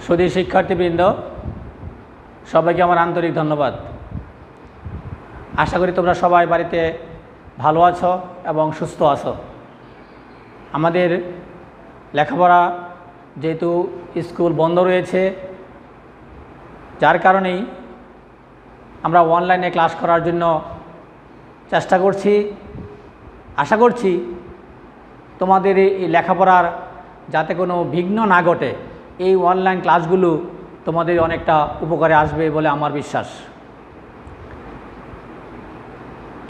সুধী শিক্ষার্থীবৃন্দ, সবাইকে আমার আন্তরিক ধন্যবাদ। আশা করি তোমরা সবাই বাড়িতে ভালো আছো এবং সুস্থ আছো। আমাদের লেখাপড়া যেহেতু স্কুল বন্ধ রয়েছে, যার কারণেই আমরা অনলাইনে ক্লাস করার জন্য চেষ্টা করছি। আশা করছি তোমাদের এই লেখাপড়ার যাতে কোনো বিঘ্ন না ঘটে, এই অনলাইন ক্লাসগুলো তোমাদের অনেকটা উপকারে আসবে বলে আমার বিশ্বাস।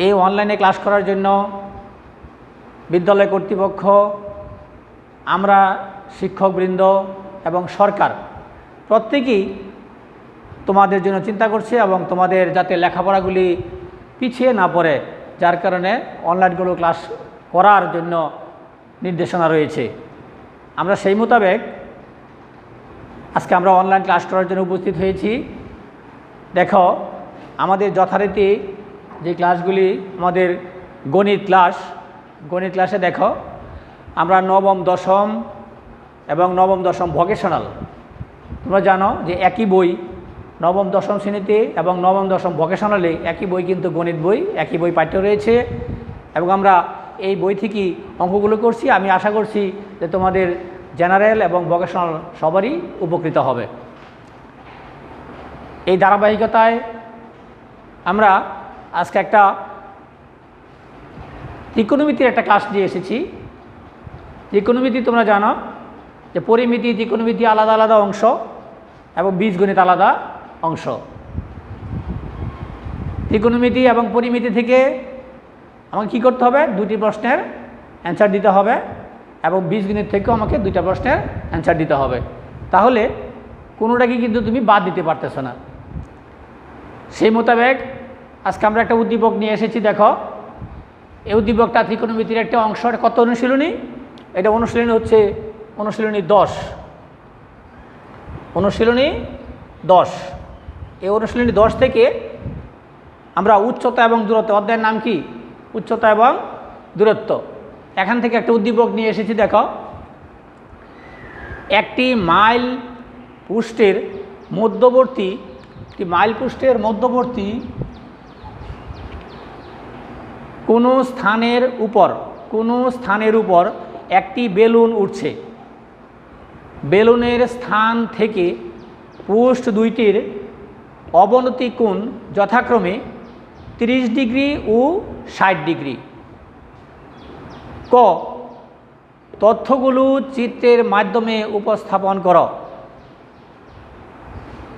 এই অনলাইনে ক্লাস করার জন্য বিদ্যালয় কর্তৃপক্ষ, আমরা শিক্ষকবৃন্দ এবং সরকার প্রত্যেকেই তোমাদের জন্য চিন্তা করছে এবং তোমাদের যাতে লেখাপড়াগুলি পিছিয়ে না পড়ে, যার কারণে অনলাইনগুলো ক্লাস করার জন্য নির্দেশনা রয়েছে। আমরা সেই মোতাবেক আজকে আমরা অনলাইন ক্লাস করার জন্য উপস্থিত হয়েছি। দেখো, আমাদের যথারীতি যে ক্লাসগুলি, আমাদের গণিত ক্লাসে দেখো আমরা নবম দশম এবং নবম দশম ভোকেশনাল, তোমরা জানো যে একই বই নবম দশম শ্রেণীতে এবং নবম দশম ভোকেশনালে একই বই, কিন্তু গণিত বই একই বই পাঠ্য রয়েছে এবং আমরা এই বই থেকেই অঙ্কগুলো করছি। আমি আশা করছি যে তোমাদের জেনারেল এবং ভোকেশনাল সবারই উপকৃত হবে। এই ধারাবাহিকতায় আমরা আজকে একটা ত্রিকোণমিতির একটা ক্লাস নিয়ে এসেছি। ত্রিকোণমিতি তোমরা জানো যে পরিমিতি, ত্রিকোণমিতি আলাদা আলাদা অংশ এবং বীজগণিত আলাদা অংশ। ত্রিকোণমিতি এবং পরিমিতি থেকে আমাকে কী করতে হবে? দুটি প্রশ্নের অ্যান্সার দিতে হবে এবং বীজগণিত থেকেও আমাকে দুইটা প্রশ্নের অ্যান্সার দিতে হবে। তাহলে কোনোটাকে কিন্তু তুমি বাদ দিতে পারতেছ না। সেই মোতাবেক আজকে আমরা একটা উদ্দীপক নিয়ে এসেছি। দেখো, এই উদ্দীপকটা ত্রিকোণমিতির একটা অংশ। কত অনুশীলনী? এটা অনুশীলনী হচ্ছে অনুশীলনী 10। অনুশীলনী 10। এই অনুশীলনী 10 থেকে আমরা উচ্চতা এবং দূরত্ব, অধ্যায়ের নাম কি? উচ্চতা এবং দূরত্ব। এখান থেকে একটা উদ্দীপক নিয়ে এসেছি। দেখো, একটি মাইল পৃষ্ঠের মধ্যবর্তী কোনো স্থানের উপর একটি বেলুন উঠছে। বেলুনের স্থান থেকে পৃষ্ঠ দুইটির অবনতি কোণ যথাক্রমে 30 ডিগ্রি ও 60 ডিগ্রি। ক, তথ্যগুলো চিত্রের মাধ্যমে উপস্থাপন করো।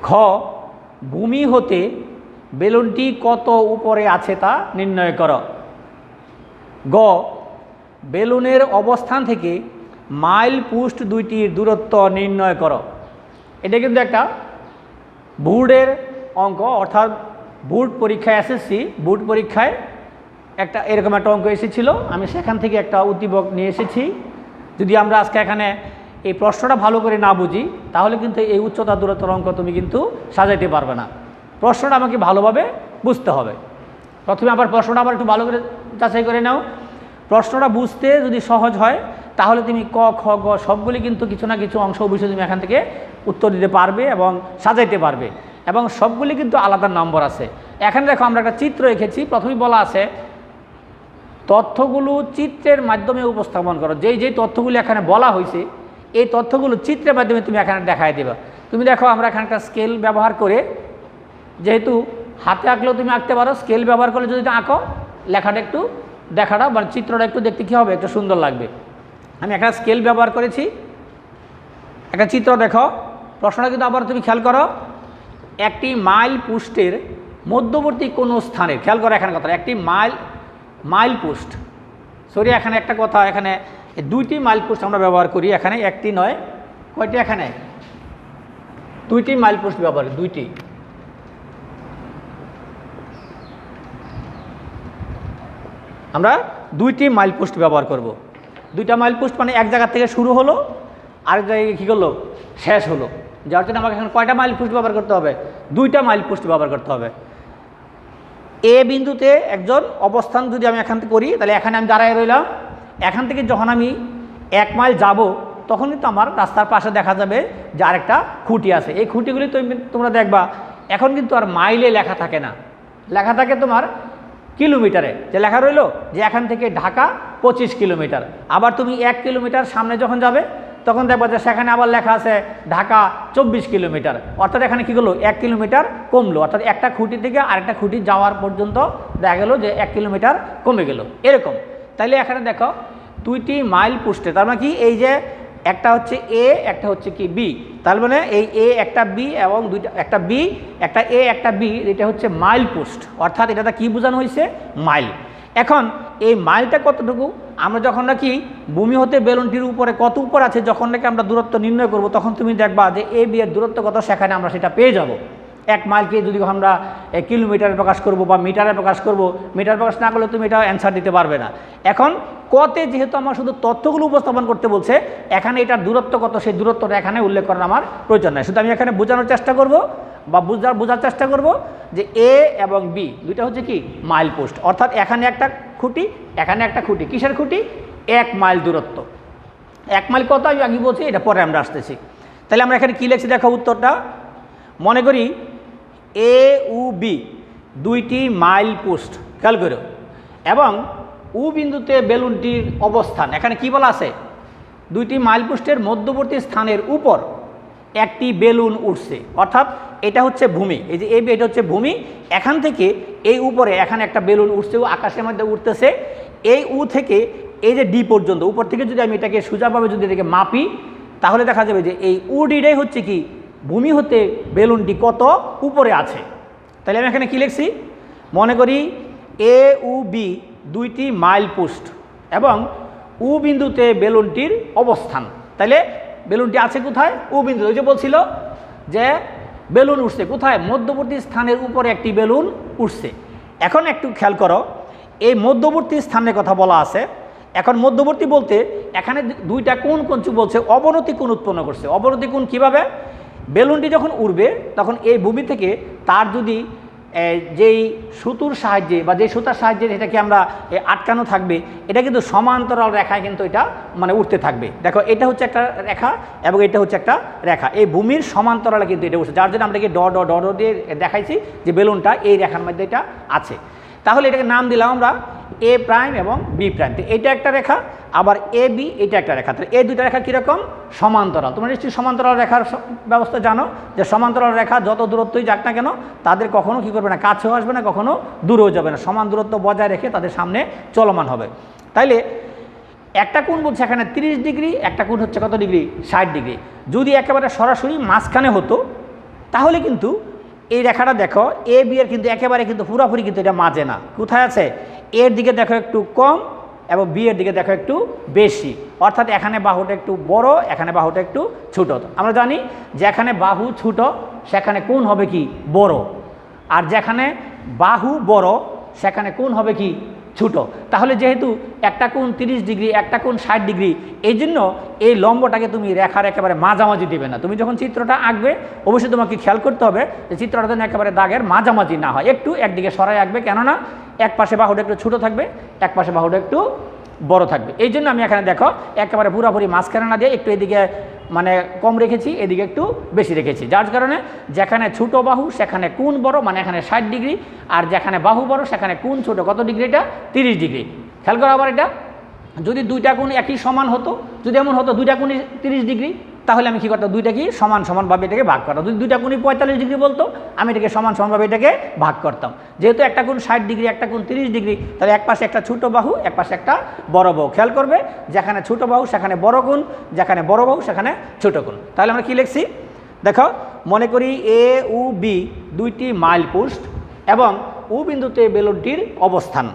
খ, ভূমি হতে বেলুনটি কত উপরে আছে তা নির্ণয় করো। গ, বেলুনের অবস্থান থেকে মাইল পৃষ্ঠ দুইটির দূরত্ব নির্ণয় করো। এটা কিন্তু একটা বোর্ডের অঙ্ক, অর্থাৎ বোর্ড পরীক্ষায় এসএসসি বোর্ড পরীক্ষায় একটা এরকম একটা অঙ্ক এসেছিল। আমি সেখান থেকে একটা উদ্দীপক নিয়ে এসেছি। যদি আমরা আজকে এখানে এই প্রশ্নটা ভালো করে না বুঝি, তাহলে কিন্তু এই উচ্চতা দূরত্বের অঙ্ক তুমি কিন্তু সাজাইতে পারবে না। প্রশ্নটা আমাকে ভালোভাবে বুঝতে হবে। প্রথমে আবার প্রশ্নটা আবার একটু ভালো করে যাচাই করে নাও। প্রশ্নটা বুঝতে যদি সহজ হয়, তাহলে তুমি ক, খ, গ সবগুলি কিন্তু কিছু না কিছু অংশ বিষয় তুমি এখান থেকে উত্তর দিতে পারবে এবং সাজাইতে পারবে, এবং সবগুলি কিন্তু আলাদা নম্বর আছে। এখানে দেখো, আমরা একটা চিত্র এঁকেছি। প্রথমেই বলা আছে তথ্যগুলো চিত্রের মাধ্যমে উপস্থাপন করো। যেই তথ্যগুলি এখানে বলা হয়েছে, এই তথ্যগুলো চিত্রের মাধ্যমে তুমি এখানে দেখাই দেবে। তুমি দেখো, আমরা এখানে একটা স্কেল ব্যবহার করে, যেহেতু হাতে আঁকলেও তুমি আঁকতে পারো, স্কেল ব্যবহার করলে যদি আঁকো, লেখাটা একটু দেখাটা মানে চিত্রটা একটু দেখতে কী হবে? একটু সুন্দর লাগবে। আমি একটা স্কেল ব্যবহার করেছি। একটা চিত্র দেখো, প্রশ্নটা কিন্তু আবার তুমি খেয়াল করো। একটি মাইল পৃষ্ঠের মধ্যবর্তী কোনো স্থানে, খেয়াল করো এখানে কথা, একটি মাইল পৃষ্ঠ, সরি এখানে একটা কথা, এখানে দুইটি মাইল পৃষ্ঠ আমরা ব্যবহার করি। এখানে একটি নয়, কয়টি? এখানে দুইটি মাইল পৃষ্ঠ ব্যবহার, দুইটি। আমরা দুইটি মাইল পোস্ট ব্যবহার করব। দুইটা মাইল পোস্ট মানে এক জায়গা থেকে শুরু হলো, আরেক জায়গায় কী করলো? শেষ হলো। যার জন্য আমাকে এখন কয়টা মাইল পোস্ট ব্যবহার করতে হবে? দুইটা মাইল পোস্ট ব্যবহার করতে হবে। এ বিন্দুতে একজন অবস্থান যদি আমি এখান থেকে করি, তাহলে এখানে আমি দাঁড়ায় রইলাম। এখান থেকে যখন আমি 1 মাইল যাব, তখন কিন্তু আমার রাস্তার পাশে দেখা যাবে যে আরেকটা খুঁটি আছে। এই খুঁটিগুলি তোমরা দেখবা এখন কিন্তু আর মাইলে লেখা থাকে না, লেখা থাকে তোমার কিলোমিটারে। যে লেখা রইলো যে এখান থেকে ঢাকা 25 কিলোমিটার। আবার তুমি 1 কিলোমিটার সামনে যখন যাবে তখন দেখবা যে সেখানে আবার লেখা আছে ঢাকা 24 কিলোমিটার। অর্থাৎ এখানে কী হলো, 1 কিলোমিটার কমলো। অর্থাৎ একটা খুঁটি থেকে আরেকটা খুঁটি যাওয়ার পর্যন্ত দেখা গেল যে 1 কিলোমিটার কমে গেল এরকম। তাইলে এখানে দেখো 2টি মাইল পোস্টে, তার মানে কি এই যে একটা হচ্ছে এ একটা হচ্ছে কি বি, তার মানে এই এ একটা বি এবং একটা বি একটা এ একটা বি, এটা হচ্ছে মাইল পোস্ট। অর্থাৎ এটাতে কি বোঝানো হয়েছে, মাইল। এখন এই মাইলটা কতটুকু, আমরা যখন নাকি ভূমি হতে বেলুনটির উপরে কত উপর আছে যখন নাকি আমরা দূরত্ব নির্ণয় করব তখন তুমি দেখবা যে এ বি এর দূরত্ব কত, সেখানে আমরা সেটা পেয়ে যাব। 1 মাইলকে যদি আমরা কিলোমিটারে প্রকাশ করব বা মিটারে প্রকাশ করব, মিটার প্রকাশ না করলে তুমি এটা অ্যান্সার দিতে পারবে না। এখন কতে যেহেতু আমার শুধু তথ্যগুলো উপস্থাপন করতে বলছে, এখানে এটার দূরত্ব কত সেই দূরত্বটা এখানে উল্লেখ করার আমার প্রয়োজন নাই। শুধু আমি এখানে বোঝানোর চেষ্টা করব বা বোঝার চেষ্টা করব যে এ এবং বি দুইটা হচ্ছে কি মাইল পোস্ট। অর্থাৎ এখানে একটা খুঁটি এখানে একটা খুঁটি, কিসের খুঁটি, 1 মাইল দূরত্ব। 1 মাইল কত আমি আগে বলছি, এটা পরে আমরা আসতেছি। তাহলে আমরা এখানে কী লিখছি দেখো উত্তরটা, মনে করি এ ও বি 2টি মাইল পোস্ট, খেয়াল করো, এবং ও বিন্দুতে বেলুনটির অবস্থান এখানে কি বলা আছে, 2টি মাইল পোস্টের মধ্যবর্তী স্থানের উপর একটি বেলুন উঠছে। অর্থাৎ এটা হচ্ছে ভূমি, এই যে এ বি এটা হচ্ছে ভূমি, এখান থেকে এই উপরে এখানে একটা বেলুন উঠছে, ও আকাশের মধ্যে উঠতেছে। এই উ থেকে এই যে ডি পর্যন্ত, উপর থেকে যদি আমি এটাকে সোজাভাবে যদি এটাকে মাপি তাহলে দেখা যাবে যে এই উ ডিটাই হচ্ছে কি ভূমি হতে বেলুনটি কত উপরে আছে। তাহলে আমি এখানে কী লিখছি, মনে করি এ ও বি 2টি মাইল পোস্ট এবং উ বিন্দুতে বেলুনটির অবস্থান। তাহলে বেলুনটি আছে কোথায়, ও বিন্দু। ওই যে বলছিল যে বেলুন উঠছে কোথায়, মধ্যবর্তী স্থানের উপরে একটি বেলুন উঠছে। এখন একটু খেয়াল করো, এই মধ্যবর্তী স্থানের কথা বলা আছে। এখন মধ্যবর্তী বলতে এখানে 2টা কোণ বলছে, অবনতি কোণ উৎপন্ন করছে। অবনতি কোণ কীভাবে, বেলুনটি যখন উড়বে তখন এই ভূমি থেকে তার যদি যেই সুতুর সাহায্যে বা যেই সুতার সাহায্যে এটাকে আমরা আটকানো থাকবে, এটা কিন্তু সমান্তরাল রেখায় কিন্তু এটা মানে উঠতে থাকবে। দেখো এটা হচ্ছে একটা রেখা এবং এটা হচ্ছে একটা রেখা, এই ভূমির সমান্তরালে কিন্তু এটা উঠছে, যার জন্য আমরা ড দিয়ে দেখাইছি যে বেলুনটা এই রেখার মধ্যে এটা আছে। তাহলে এটাকে নাম দিলাম আমরা এ প্রাইম এবং বি প্রাইম। তো এটা একটা রেখা, আবার এ বি এটা একটা রেখা। তাহলে এই দুইটা রেখা কীরকম, সমান্তরাল। তোমরা নিশ্চয়ই সমান্তরাল রেখার ব্যবস্থা জানো যে সমান্তরাল রেখা যত দূরত্বই যাক না কেন তাদের কখনো কী করবে না, কাছেও আসবে না, কখনো দূরেও যাবে না, সমান দূরত্ব বজায় রেখে তাদের সামনে চলমান হবে। তাইলে একটা কোণ বলছে এখানে 30 ডিগ্রি, একটা কোণ হচ্ছে কত ডিগ্রি, 60 ডিগ্রি। যদি একেবারে সরাসরি মাঝখানে হতো তাহলে কিন্তু এই রেখাটা দেখো এ বি এর কিন্তু একেবারে কিন্তু পুরোপুরি কিন্তু এটা মাঝে না, কোথায় আছে, এর দিকে দেখো একটু কম এবং বি এর দিকে দেখো একটু বেশি। অর্থাৎ এখানে বাহুটা একটু বড়, এখানে বাহুটা একটু ছোট। আমরা জানি যেখানে বাহু ছোট সেখানে কোণ হবে কি বড়, আর যেখানে বাহু বড় সেখানে কোণ হবে কি ছোট। তাহলে যেহেতু একটা কোণ 30 ডিগ্রি একটা কোণ 60 ডিগ্রি, এই জন্য এই লম্বটাকে তুমি রেখার একেবারে মাঝামাঝি দেবে না। তুমি যখন চিত্রটা আঁকবে অবশ্যই তোমাকে খেয়াল করতে হবে যে চিত্রটা যেন একেবারে দাগের মাঝামাঝি না হয়, একটু একদিকে সরাই আঁকবে, কেননা এক পাশে বাহুটা একটু ছোটো থাকবে, এক পাশে বাহুটা একটু বড় থাকবে। এই জন্য আমি এখানে দেখো একেবারে পুরোপুরি মাঝখানে না দিয়ে একটু এদিকে মানে কম রেখেছি, এদিকে একটু বেশি রেখেছি, যার কারণে যেখানে ছোট বাহু সেখানে কোণ বড়, মানে এখানে 60 ডিগ্রি, আর যেখানে বাহু বড় সেখানে কোণ ছোট, কত ডিগ্রি, এটা 30 ডিগ্রি। খেয়াল করো আবার এটা যদি 2টা কোণ একই সমান হতো, যদি এমন হতো 2টা কোণই 30 ডিগ্রি, তাহলে আমি কী করতাম, দুইটা কি সমান সমানভাবে এটাকে ভাগ করতাম। যদি 2টা কোণই 45 ডিগ্রি বলতো আমি এটাকে সমান সমানভাবে এটাকে ভাগ করতাম। যেহেতু একটা কোণ 60 ডিগ্রি একটা কোণ 30 ডিগ্রি, তাহলে এক পাশে একটা ছোটো বাহু এক পাশে একটা বড় বাহু। খেয়াল করবে যেখানে ছোটো বাহু সেখানে বড় কোণ, যেখানে বড় বাহু সেখানে ছোটো কোণ। তাহলে আমরা কী লিখছি দেখো, মনে করি এ ও বি 2টি মাইল পোস্ট এবং ও বিন্দুতে বেলুনটির অবস্থান।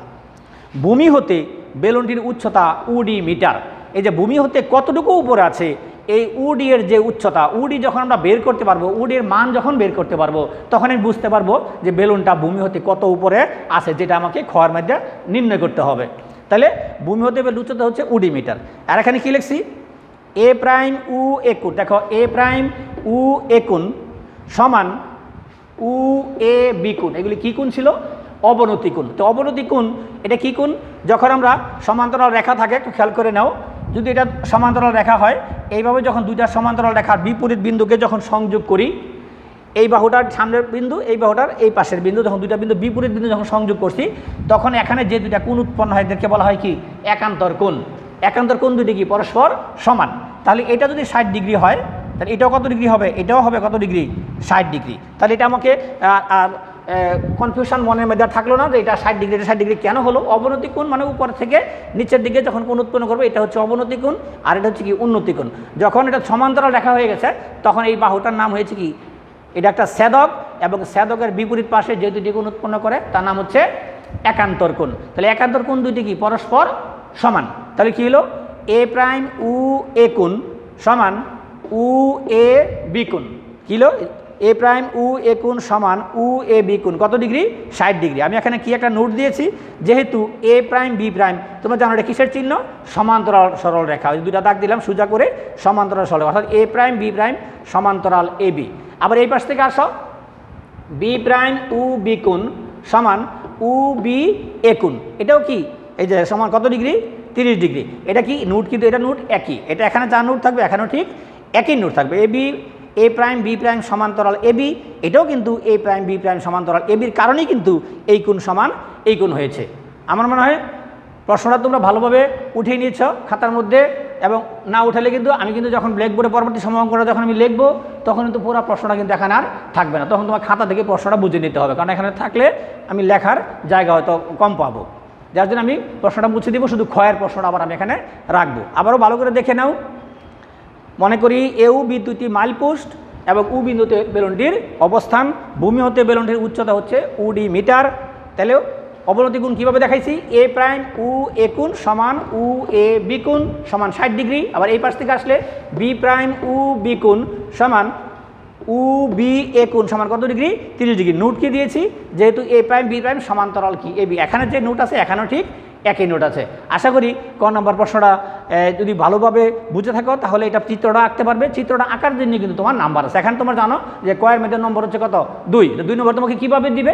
ভূমি হতে বেলুনটির উচ্চতা উডি মিটার। এই যে ভূমি হতে কতটুকু উপরে আছে, এই উডি এর যে উচ্চতা, উডি যখন আমরা বের করতে পারবো, উডির মান যখন বের করতে পারবো তখন আমি বুঝতে পারবো যে বেলুনটা ভূমি হতে কত উপরে আছে, যেটা আমাকে ক্ষয়ের মধ্যে নির্ণয় করতে হবে। তাহলে ভূমি হতে বেলুন উচ্চতা হচ্ছে উডি মিটার। আর এখানে কী লিখছি, এ প্রাইম উ একুন। দেখো এ প্রাইম উ একুন সমান উ এ বি কোণ। এগুলি কী কোণ ছিল, অবনতি কোণ। তো অবনতি কোণ এটা কী কোণ, যখন আমরা সমান্তরাল রেখা থাকে, একটু খেয়াল করে নাও, যদি এটা সমান্তরাল রেখা হয় এইভাবে যখন দুইটা সমান্তরাল রেখার বিপরীত বিন্দুকে যখন সংযোগ করি, এই বাহুটার সামনের বিন্দু, এই বাহুটার এই পাশের বিন্দু, যখন দুইটা বিন্দু বিপরীত বিন্দু যখন সংযোগ করছি, তখন এখানে যে দুইটা কোণ উৎপন্ন হয় এদেরকে বলা হয় কি একান্তর কোণ। একান্তর কোণ দুটি কি পরস্পর সমান। তাহলে এটা যদি 60 ডিগ্রি হয়, তাহলে এটাও কত ডিগ্রি হবে? এটাও হবে কত ডিগ্রি? 60 ডিগ্রি। তাহলে এটা আমাকে কনফিউশন মনের মধ্যে থাকলো না যে এটা 60 ডিগ্রি, এটা 60 ডিগ্রি কেন হলো? অবনতি কোণ মানে উপর থেকে নিচের দিকে যখন কোণ উৎপন্ন করবে এটা হচ্ছে অবনতি কোণ, আর এটা হচ্ছে কি উন্নতি কোণ। যখন এটা সমান্তরাল রেখা হয়ে গেছে তখন এই বাহুটার নাম হয়েছে কি, এটা একটা ছেদক, এবং ছেদকের বিপরীত পাশে যে দুটি কোণ উৎপন্ন করে তার নাম হচ্ছে একান্তর কোণ। তাহলে একান্তর কোণ দুটি কি পরস্পর সমান। তাহলে কি হলো? এ প্রাইম উ এ কোণ সমান উ এ বি কোণ। কি হলো? এ প্রাইম উ এ কোণ সমান উ এ বি কোণ কত ডিগ্রি? 60 ডিগ্রি। আমি এখানে কি একটা নোট দিয়েছি, যেহেতু এ প্রাইম বি প্রাইম, তোমরা জানো এটা কিসের চিহ্ন? সমান্তরাল সরল রেখা। ওই দুটা দাগ দিলাম সোজা করে, সমান্তরাল সরল, অর্থাৎ এ প্রাইম বি প্রাইম সমান্তরাল এ বি। আবার এই পাশ থেকে আসো, বি প্রাইম উ বি কোণ সমান উ বি এ কোণ। এটাও কি এই যে সমান কত ডিগ্রি? 30 ডিগ্রি। এটা কি নোট? কিন্তু এটা নোট একই, এটা এখানে যা নোট থাকবে এখানেও ঠিক একই নোট থাকবে। A B A prime B prime সমান্তরাল এ বি, এটাও কিন্তু এ প্রাইম বি প্রাইম সমান্তরাল এ বির কারণেই কিন্তু এই কোণ সমান এই কোণ হয়েছে। আমার মনে হয় প্রশ্নটা তোমরা ভালোভাবে উঠিয়ে নিয়েছ খাতার মধ্যে, এবং না উঠালে কিন্তু আমি কিন্তু যখন ব্ল্যাকবোর্ডে পরবর্তী সমাঙ্কনটা যখন আমি লিখবো তখন কিন্তু পুরো প্রশ্নটা কিন্তু এখানে আর থাকবে না, তখন তোমার খাতা থেকে প্রশ্নটা বুঝে নিতে হবে, কারণ এখানে থাকলে আমি লেখার জায়গা হয়তো কম পাবো। যার জন্য আমি প্রশ্নটা মুছে দিব, শুধু ক্ষয়ের প্রশ্নটা আবার আমি এখানে রাখবো। আবারও ভালো করে দেখে নাও। মনে করি এউ বিদ্যুৎটি মাইল পোস্ট এবং উ বিন্দুতে বেলুনটির অবস্থান, ভূমি হতে বেলুনটির উচ্চতা হচ্ছে উডি মিটার। তাহলে অবনতি কোণ কীভাবে দেখাইছি? এ প্রাইম উ এ কোণ সমান উ এ বি কোণ সমান 60 ডিগ্রি। আবার এই পাশ থেকে আসলে বি প্রাইম উ বি কোণ সমান উ বি এ কোণ সমান কত ডিগ্রি? 30 ডিগ্রি। নোট কি দিয়েছি? যেহেতু এ প্রাইম বি প্রাইম সমান্তরাল কি এ বি, এখানে যে নোট আছে এখানেও ঠিক একই নোট আছে। আশা করি ক নম্বর প্রশ্নটা যদি ভালোভাবে বুঝে থাকো তাহলে এটা চিত্রটা আঁকতে পারবে। চিত্রটা আঁকার জন্য কিন্তু তোমার নাম্বার আছে। এখন তোমরা জানো যে কয়ের মধ্যে নম্বর হচ্ছে কত? 2। 2 নম্বর তোমাকে কীভাবে দিবে?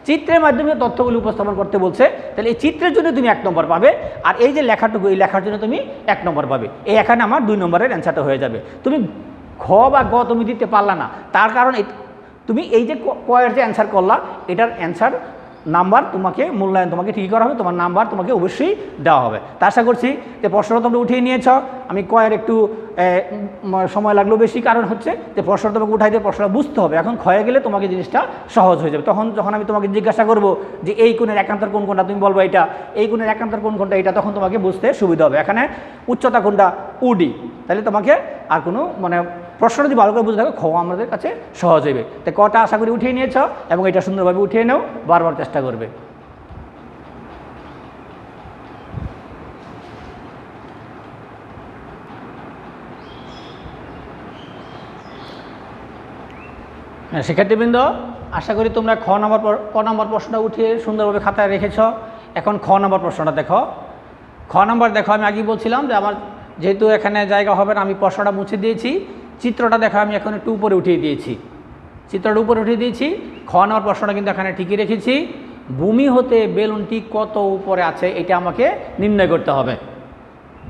চিত্রের মাধ্যমে তথ্যগুলি উপস্থাপন করতে বলছে, তাহলে এই চিত্রের জন্য তুমি 1 নম্বর পাবে, আর এই যে লেখাটুকু এই লেখার জন্য তুমি 1 নম্বর পাবে। এই এখানে আমার 2 নম্বরের অ্যান্সারটা হয়ে যাবে। তুমি খ বা গ তুমি দিতে পারলা না, তার কারণ তুমি এই যে কয়ের যে অ্যান্সার করলা এটার অ্যান্সার নাম্বার তোমাকে মূল্যায়ন তোমাকে ঠিক করা হবে, তোমার নাম্বার তোমাকে অবশ্যই দেওয়া হবে। তা আশা করছি যে প্রশ্নটা তোমরা উঠিয়ে নিয়েছ। আমি কয়ের একটু সময় লাগলো বেশি, কারণ হচ্ছে যে প্রশ্নটা তোমাকে উঠাই দিয়ে প্রশ্নটা বুঝতে হবে। এখন ক্ষয়ে গেলে তোমাকে জিনিসটা সহজ হয়ে যাবে। তখন যখন আমি তোমাকে জিজ্ঞাসা করব যে এই কোণের একান্তর কোণ কোনটা, তুমি বলবো এটা, এই কোণের একান্তর কোণ কোনটা এটা, তখন তোমাকে বুঝতে সুবিধা হবে। এখানে উচ্চতা কোনটা? উডি। তাহলে তোমাকে আর কোনো প্রশ্নটা যদি ভালো করে বুঝতে থাকো খ আমাদের কাছে সহজ হইবে। তাই কটা আশা করি উঠিয়ে নিয়েছ, এবং এটা সুন্দরভাবে উঠিয়ে নেও, বারবার চেষ্টা করবে। হ্যাঁ শিক্ষার্থীবৃন্দ, আশা করি তোমরা ক নম্বর প্রশ্নটা উঠিয়ে সুন্দরভাবে খাতায় রেখেছ। এখন খ নম্বর প্রশ্নটা দেখো। খ নম্বর দেখো, আমি আগেই বলছিলাম যে আমার যেহেতু এখানে জায়গা হবে না, আমি প্রশ্নটা মুছে দিয়েছি। চিত্রটা দেখো আমি এখন একটু উপরে উঠিয়ে দিয়েছি, চিত্রটা উপরে উঠিয়ে দিয়েছি। খ নম্বর প্রশ্নটা কিন্তু এখানে ঠিকই রেখেছি। ভূমি হতে বেলুনটি কত উপরে আছে এটা আমাকে নির্ণয় করতে হবে।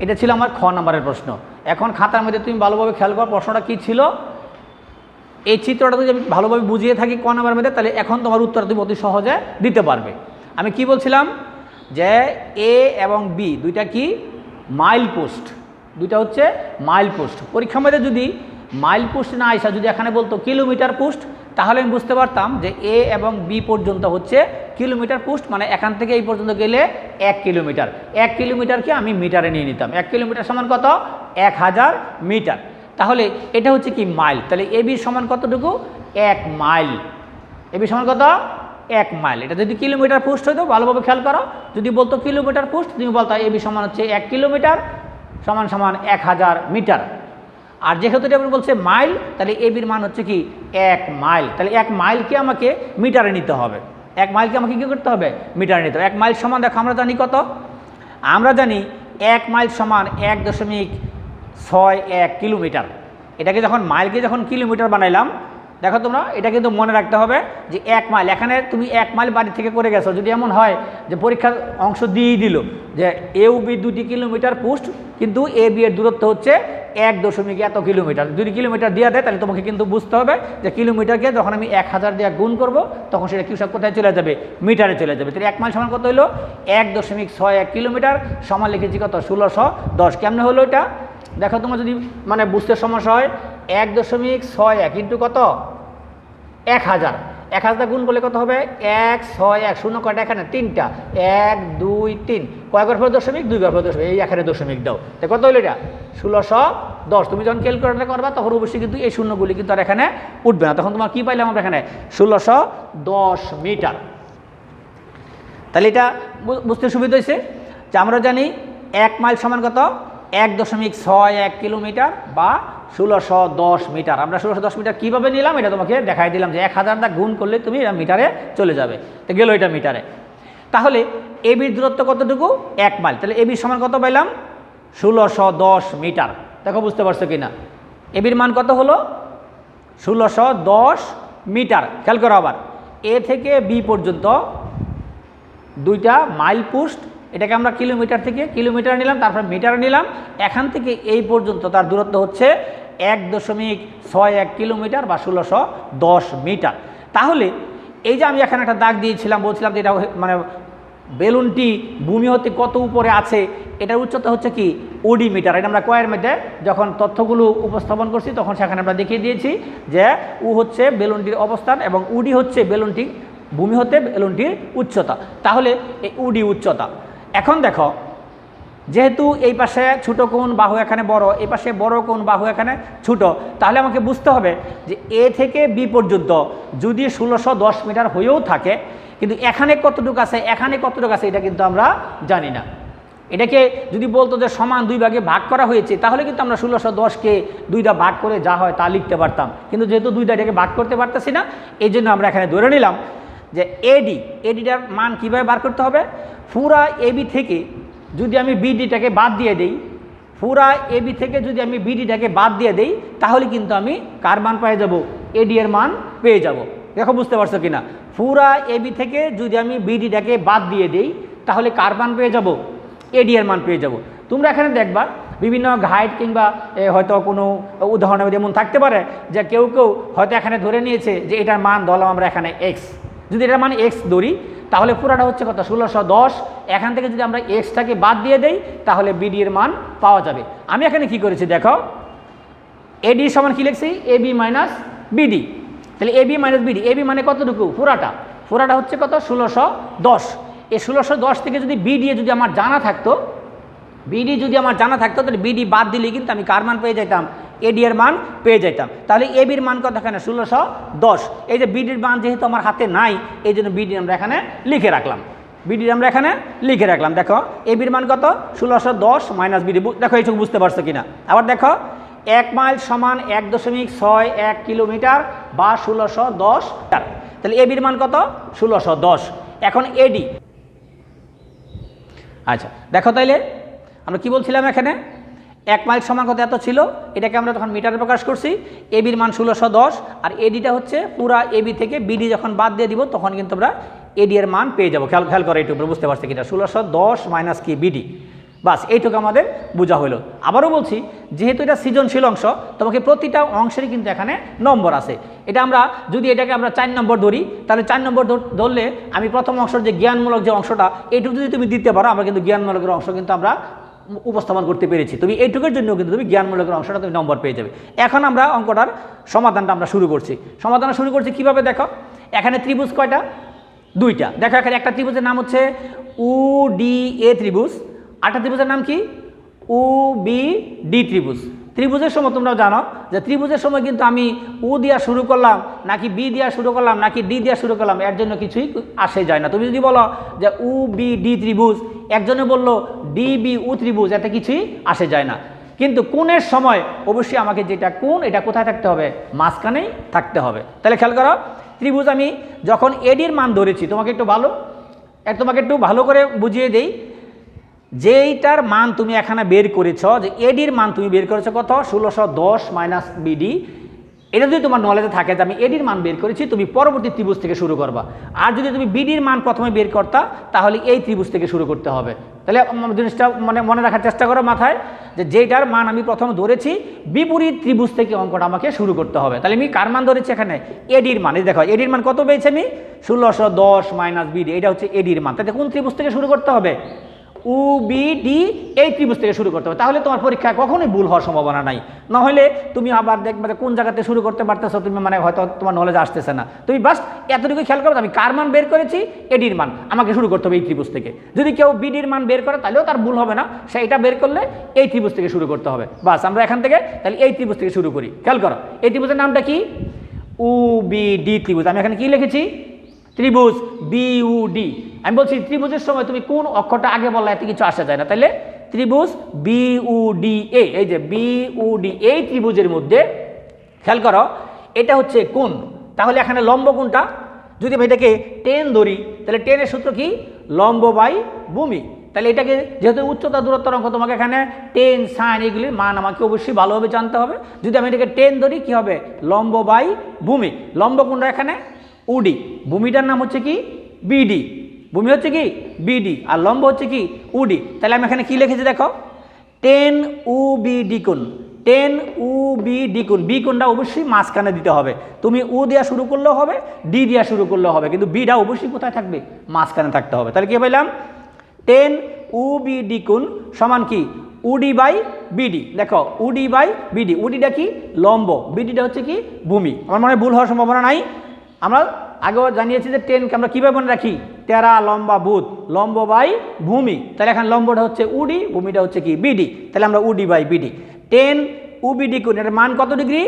এটা ছিল আমার খ নম্বরের প্রশ্ন। এখন খাতার মধ্যে তুমি ভালোভাবে খেয়াল করো প্রশ্নটা কী ছিল। এই চিত্রটা যদি আমি ভালোভাবে বুঝিয়ে থাকি ক নম্বরের মধ্যে, তাহলে এখন তোমার উত্তর তুমি অতি সহজে দিতে পারবে। আমি কি বলছিলাম যে এ এবং বি দুইটা কি মাইল পোস্ট, দুইটা হচ্ছে মাইল পোস্ট। পরীক্ষার মধ্যে যদি মাইল পোস্ট না আসা, যদি এখানে বলতো কিলোমিটার পোস্ট, তাহলে আমি বুঝতে পারতাম যে এ এবং বি পর্যন্ত হচ্ছে কিলোমিটার পোস্ট, মানে এখান থেকে এই পর্যন্ত গেলে 1 কিলোমিটার। 1 কিলোমিটারকে আমি মিটারে নিয়ে নিতাম। 1 কিলোমিটার সমান কত? 1000 মিটার। তাহলে এটা হচ্ছে কি মাইল। তাহলে এ বি সমান কতটুকু? 1 মাইল। এ বি সমান কত? 1 মাইল। এটা যদি কিলোমিটার পোস্ট হইতো, ভালোভাবে খেয়াল করো, যদি বলতো কিলোমিটার পোস্ট, তুমি বলতো এ বি সমান হচ্ছে 1 কিলোমিটার সমান সমান 1000 মিটার। আর যেহেতু এটা বলছে মাইল, তাহলে এ বির মান হচ্ছে কি 1 মাইল। তাহলে 1 মাইলকে আমাকে মিটারে নিতে হবে। 1 মাইলকে আমাকে কী করতে হবে? মিটারে নিতে হবে। 1 মাইল সমান দেখো আমরা জানি কত? আমরা জানি 1 মাইল সমান 1.61 কিলোমিটার। এটাকে যখন মাইলকে যখন কিলোমিটার বানাইলাম, দেখো তোমরা এটা কিন্তু মনে রাখতে হবে যে 1 মাইল, এখানে তুমি 1 মাইল বাড়ি থেকে করে গেছো। যদি এমন হয় যে পরীক্ষার অংশ দিয়েই দিল যে AB 2 কিলোমিটার পুস্ট, কিন্তু AB এর দূরত্ব হচ্ছে 1 এত কিলোমিটার, 2 কিলোমিটার দিয়ে দেয়, তাহলে তোমাকে কিন্তু বুঝতে হবে যে কিলোমিটারকে যখন আমি 1000 দিয়ে গুণ করব তখন সেটা কি সব কোথায় চলে যাবে, মিটারে চলে যাবে। তাহলে 1 মাইল সমান কত হলো 1.61 কিলোমিটার, সমান লিখেছি কত 1610। কেমনে হলো এটা দেখো, তোমার যদি মানে বুঝতে সমস্যা হয় 1.61 ইন্টু কত 1000, 1000 গুণ করলে কত হবে 161, শূন্য কয়টা এখানে 3টা, 1 2 3, কয় ঘর পর দশমিক 2 ঘর পর দশমিক, এই এখানে দশমিক দাও, তো কত হলো এটা 1610। তুমি যখন ক্যালকুলেটর করবা তখন অবশ্যই কিন্তু এই শূন্যগুলি কিন্তু আর এখানে উঠবে না, তখন তোমার কি পাইলাম আমরা এখানে 1610 মিটার। তাহলে এটা বুঝতে সুবিধা হয়েছে যে আমরা জানি 1 মাইল সমান কত 1.61 কিলোমিটার বা 1610 মিটার। আমরা 1610 মিটার কীভাবে নিলাম এটা তোমাকে দেখাই দিলাম যে 1000 দা গুণ করলে তুমি এটা মিটারে চলে যাবে, তো গেল এটা মিটারে। তাহলে এবির দূরত্ব কতটুকু 1 মাইল, তাহলে এবির সমান কত পাইলাম 1610 মিটার। দেখো বুঝতে পারছো কি না, এবির মান কত হলো 1610 মিটার। খেয়াল করো আবার, এ থেকে বি পর্যন্ত 2টা মাইল পুস্ট, এটাকে আমরা কিলোমিটার থেকে কিলোমিটার নিলাম, তারপর মিটার নিলাম। এখান থেকে এই পর্যন্ত তার দূরত্ব হচ্ছে 1.61 কিলোমিটার বা 1610 মিটার। তাহলে এই যে আমি এখানে একটা দাগ দিয়েছিলাম, বলছিলাম যে এটা মানে বেলুনটি ভূমি হতে কত উপরে আছে, এটার উচ্চতা হচ্ছে কি ওডি মিটার। এটা আমরা কয়ের মধ্যে যখন তথ্যগুলো উপস্থাপন করছি তখন সেখানে আমরা দেখিয়ে দিয়েছি যে উ হচ্ছে বেলুনটির অবস্থান এবং উডি হচ্ছে বেলুনটি ভূমি হতে বেলুনটির উচ্চতা। তাহলে এই উডি উচ্চতা। এখন দেখো, যেহেতু এই পাশে ছোট কোণ বাহু এখানে বড়, এই পাশে বড় কোণ বাহু এখানে ছোট, তাহলে আমাকে বুঝতে হবে যে এ থেকে বি পর্যন্ত যদি 1610 মিটার হয়েও থাকে, কিন্তু এখানে কতটুকু আছে এখানে কতটুকু আছে এটা কিন্তু আমরা জানি না। এটাকে যদি বলতো যে সমান 2 ভাগে ভাগ করা হয়েছে, তাহলে কিন্তু আমরা 1610কে 2টা ভাগ করে যা হয় তা লিখতে পারতাম, কিন্তু যেহেতু 2টা এটাকে ভাগ করতে পারতেছি না, এই জন্য আমরা এখানে ধরে নিলাম যে এডিটার মান কীভাবে বার করতে হবে। পুরা এবি থেকে যদি আমি বিডিটাকে বাদ দিয়ে দেই, পুরা এবি থেকে যদি আমি বিডিটাকে বাদ দিয়ে দেই, তাহলে কিন্তু আমি কার মান পেয়ে যাব, এডি এর মান পেয়ে যাব। দেখো বুঝতে পারছো কিনা, পুরা এবি থেকে যদি আমি বিডিটাকে বাদ দিয়ে দেই তাহলে কার মান পেয়ে যাব, এডি এর মান পেয়ে যাব। তোমরা এখানে দেখবা বিভিন্ন গাইড কিংবা হয়তো কোনো উদাহরণ যেমন থাকতে পারে যে কেউ হয়তো এখানে ধরে নিয়েছে যে এটার মান ধরলাম আমরা এখানে এক্স, যদি এটার মান এক্স ধরি তাহলে পুরাটা হচ্ছে কত 1610। এখান থেকে যদি আমরা এক্সটাকে বাদ দিয়ে দেই তাহলে বিডি এর মান পাওয়া যাবে। আমি এখানে কি করেছি দেখো, এডি সমান কি লিখছি এবি মাইনাস বিডি, তাহলে এবি মাইনাস বিডি, এবি মানে কতটুকু পুরাটা হচ্ছে কত 1610। এই 1610 থেকে যদি বিডি যদি আমার জানা থাকতো, তাহলে বিডি বাদ দিলে কিন্তু আমি কার মান পেয়ে যেতাম, এডি এর মান পেয়ে যেতাম। তাহলে এবির মান কত এখানে 1610। এই যে বিডির মান যেহেতু আমার হাতে নাই, এই জন্য বিডি আমরা এখানে লিখে রাখলাম। দেখো এবির মান কত 1610 মাইনাস বিডি। দেখো এইটুকু বুঝতে পারছো কিনা। আবার দেখো 1 মাইল সমান 1.61 কিলোমিটার বা 1610 মিটার। তাহলে এবির মান কত 1610। এখন এডি, আচ্ছা দেখো তাইলে আমরা কি বলছিলাম, এখানে 1 মাইল সমান কত এত ছিল, এটাকে আমরা তখন মিটারে প্রকাশ করছি। এবির মান 1610 আর এডিটা হচ্ছে পুরা এবি থেকে বিডি যখন বাদ দিয়ে দিব তখন কিন্তু আমরা এডি এর মান পেয়ে যাবো। খেয়াল করে এইটুকু বুঝতে পারছি কিনা, 1610 মাইনাস কি বিডি, বাস এইটুকু আমাদের বোঝা হলো। আবারও বলছি, যেহেতু এটা সৃজনশীল অংশ, তোমাকে প্রতিটা অংশেরই কিন্তু এখানে নম্বর আছে। এটা আমরা যদি এটাকে আমরা 4 নম্বর ধরি, তাহলে 4 নম্বর ধরলে আমি প্রথম অংশের যে জ্ঞানমূলক যে অংশটা, এইটুকু যদি তুমি দিতে পারো, আমরা কিন্তু জ্ঞানমূলকের অংশ কিন্তু আমরা উপস্থাপন করতে পেরেছি। তুমি এইটুকুর জন্য কিন্তু তুমি জ্ঞানমূলকের অংশটা তুমি নম্বর পেয়ে যাবে। এখন আমরা অঙ্কটার সমাধানটা আমরা শুরু করছি। কীভাবে দেখো, এখানে ত্রিভুজ কয়টা, 2টা। দেখো এখানে একটা ত্রিভুজের নাম হচ্ছে UDA ত্রিভুজ, আরেকটা ত্রিভুজের নাম কি UBD ত্রিভুজ। ত্রিভুজের সময় তোমরা জানো যে ত্রিভুজের সময় কিন্তু আমি উ দিয়া শুরু করলাম নাকি বি দিয়া শুরু করলাম নাকি ডি দিয়া শুরু করলাম, এর জন্য কিছুই আসে যায় না। তুমি যদি বলো যে UBD ত্রিভুজ, একজনে বললো DBU ত্রিভুজ, এতে কিছুই আসে যায় না। কিন্তু কোণের সময় অবশ্যই আমাকে যেটা কোণ, এটা কোথায় থাকতে হবে, মাঝখানেই থাকতে হবে। তাহলে খেয়াল করো, ত্রিভুজ আমি যখন এডির মান ধরেছি, তোমাকে একটু ভালো করে বুঝিয়ে দেই। যেইটার মান তুমি এখানে বের করেছ, যে এডির মান তুমি বের করেছো কত 1610 মাইনাস বিডি, এটা যদি তোমার নলেজে থাকে যে আমি এডির মান বের করেছি, তুমি পরবর্তী ত্রিভুজ থেকে শুরু করবা। আর যদি তুমি বিডির মান প্রথমে বের করতা, তাহলে এই ত্রিভুজ থেকে শুরু করতে হবে। তাহলে জিনিসটা মনে রাখার চেষ্টা করো মাথায়, যে যেটার মান আমি প্রথমে ধরেছি বিপরীত ত্রিভুজ থেকে অঙ্কটা আমাকে শুরু করতে হবে। তাহলে আমি কার মান ধরেছি এখানে? এডির মান। এই দেখো এডির মান কত পেয়েছি আমি? 1610 মাইনাস বিডি, এটা হচ্ছে এডির মান। তাহলে কোন ত্রিভুজ থেকে শুরু করতে হবে? UBD, এই ত্রিভুজ থেকে শুরু করতে হবে। তাহলে তোমার পরীক্ষায় কখনোই ভুল হওয়ার সম্ভাবনা নাই। নাহলে তুমি আবার দেখবে কোন জায়গাতে শুরু করতে পারতেছো, তুমি হয়তো তোমার নলেজ আসতেছে না। তুমি বাস এতটুকু খেয়াল করো, আমি কার মান বের করেছি? এডির মান, আমাকে শুরু করতে হবে এই ত্রিভুজ থেকে। যদি কেউ বিডির মান বের করে তাহলেও তার ভুল হবে না, সে এটা বের করলে এই ত্রিভুজ থেকে শুরু করতে হবে। বাস আমরা এখান থেকে তাহলে এই ত্রিভুজ থেকে শুরু করি। খেয়াল করো এই ত্রিভুজের নামটা কি? UBD ত্রিভুজ। আমি এখানে কি লিখেছি? ত্রিভুজ BUD। আমি বলছি ত্রিভুজের সময় তুমি কোন অক্ষরটা আগে বললে এত কিছু আসা যায় না। তাহলে ত্রিভুজ BUDA, এই যে BUD, এই ত্রিভুজের মধ্যে খেয়াল করো এটা হচ্ছে কোণ। তাহলে এখানে লম্ব কোণটা, যদি আমি এটাকে 10 ধরি, তাহলে 10-এর সূত্র কি? লম্ব বাই ভূমি। তাহলে এটাকে যেহেতু উচ্চতা দূরত্বের অঙ্ক, তোমাকে এখানে 10 sin এগুলির মান আমাকে অবশ্যই ভালোভাবে জানতে হবে। যদি আমি এটাকে 10 ধরি, কি হবে? লম্ব বাই ভূমি। লম্ব কোণটা এখানে UD, ভূমিটার নাম হচ্ছে কি? BD। ভূমি হচ্ছে কি? BD, আর লম্ব হচ্ছে কি? UD। তাহলে আমি এখানে কি লিখেছি দেখো, 10 UBD কোণ। 10 UBD কোণ, বি কোণটা অবশ্যই মাঝখানে দিতে হবে। তুমি উ দেওয়া শুরু করলেও হবে, ডি দেওয়া শুরু করলেও হবে, কিন্তু বিটা অবশ্যই কোথায় থাকবে? মাঝখানে থাকতে হবে। তাহলে কি পেলাম? 10 UBD কোণ সমান কি? UD by BD। দেখো UD বাই BD, UDটা কি? লম্ব, BDটা হচ্ছে কি? ভূমি। আমার মনে হয় ভুল হওয়ার সম্ভাবনা নাই। আমরা আগেও জানিয়েছি যে 10কে আমরা কীভাবে মনে রাখি? 13 লম্বা বুধ, লম্ব বাই ভূমি। তাহলে এখানে লম্বটা হচ্ছে UD, ভূমিটা হচ্ছে কি? BD। তাহলে আমরা UD বাই BD। 10 UBD কোণ, এর মান কত ডিগ্রি?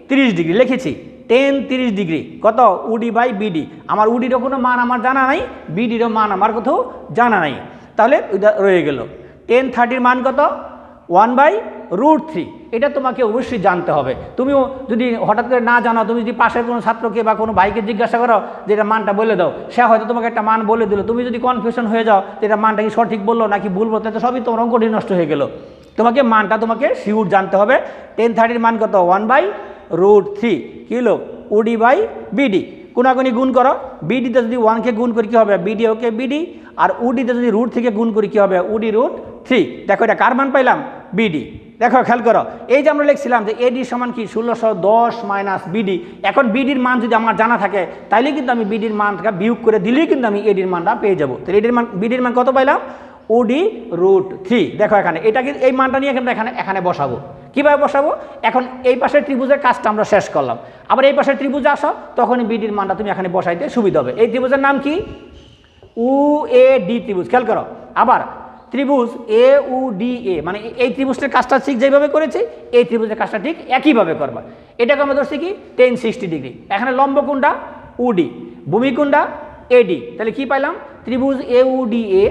30 ডিগ্রি লিখেছি। 10 30 ডিগ্রি কত? UD by BD। আমার UDরও কোনো মান আমার জানা নাই, BDরও মান আমার কোথাও জানা নাই। তাহলে ওইটা রয়ে গেল। 10 30-র মান কত? 1/√3। এটা তোমাকে অবশ্যই জানতে হবে। তুমিও যদি হঠাৎ করে না জানো, তুমি যদি পাশের কোনো ছাত্রকে বা কোনো ভাইকে জিজ্ঞাসা করো যে এটা মানটা বলে দাও, সে হয়তো তোমাকে একটা মান বলে দিল, তুমি যদি কনফিউশন হয়ে যাও যে এটা মানটা কি সঠিক বললো নাকি ভুল বলতো, তো সবই তোমার অঙ্কটি নষ্ট হয়ে গেল। তোমাকে মানটা তোমাকে শিওর জানতে হবে। 10 30-র মান কত? 1/√3। কি হলো? UD by BD। কোনাকুনি গুণ করো, BDতে যদি 1কে গুণ করি কি হবে? BD ওকে BD। আর UDতে যদি রুট থেকে গুণ করি কি হবে? UD√3। দেখো এটা কার মান পাইলাম? BD। দেখো খেয়াল করো, এই যে আমরা লিখছিলাম যে AD সমান কি? 1610 মাইনাস BD। এখন BDর মান যদি আমার জানা থাকে, তাইলে কিন্তু আমি BDর মানটা বিয়োগ করে দিলেই কিন্তু আমি ADর মানটা পেয়ে যাবো। তো BDর মান কত পাইলাম? UD√3। দেখো এখানে এটাকে, এই মানটা নিয়ে আমরা এখানে বসাবো। কীভাবে বসাবো? এখন এই পাশের ত্রিভুজের কাজটা আমরা শেষ করলাম, আবার এই পাশের ত্রিভুজে আসো, তখনই BDর মানটা তুমি এখানে বসাইতে সুবিধা হবে। এই ত্রিভুজের নাম কি? UAD ত্রিভুজ। খেয়াল করো, আবার ত্রিভুজ AUDA, মানে এই ত্রিভুজের কাজটা ঠিক যেভাবে করেছি, এই ত্রিভুজের কাজটা ঠিক একইভাবে করবা। এটাকে আমরা ধরছি কি? 10 60 ডিগ্রি। এখানে লম্ব কোণটা UD, ভূমি কোণটা AD। তাহলে কি পাইলাম? ত্রিভুজ AUDA